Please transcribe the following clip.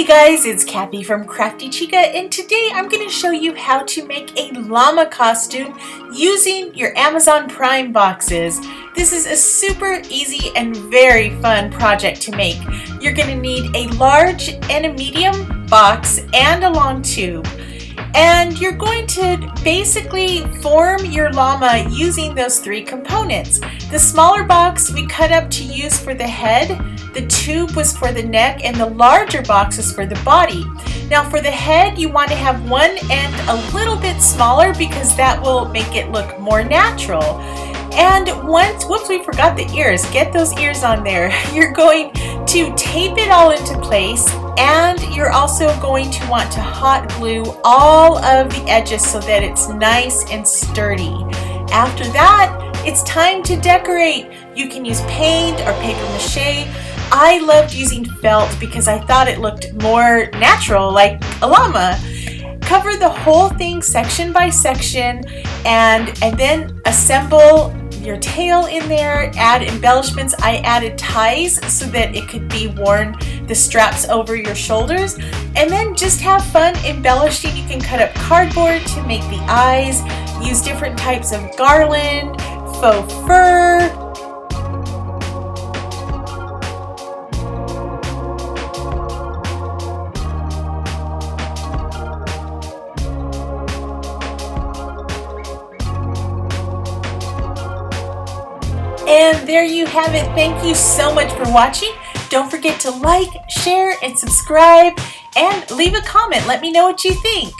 Guys, it's Kathy from Crafty Chica, and today I'm going to show you how to make a llama costume using your Amazon Prime boxes. This is a super easy and very fun project to make. You're going to need a large and a medium box and a long tube. And you're going to basically form your llama using those three components. The smaller box we cut up to use for the head, the tube was for the neck, and the larger box is for the body. Now for the head, you want to have one end a little bit smaller because that will make it look more natural. And whoops, we forgot the ears. Get those ears on there. You're going to tape it all into place, and you're also going to want to hot glue all of the edges so that it's nice and sturdy. After that, it's time to decorate. You can use paint or paper mache. I loved using felt because I thought it looked more natural, like a llama. Cover the whole thing section by section and then assemble your tail in there. Add embellishments. I added ties so that it could be worn, the straps over your shoulders, and then just have fun embellishing. You can cut up cardboard to make the eyes, use different types of garland, faux fur. And there you have it. Thank you so much for watching. Don't forget to like, share, and subscribe, and leave a comment. Let me know what you think.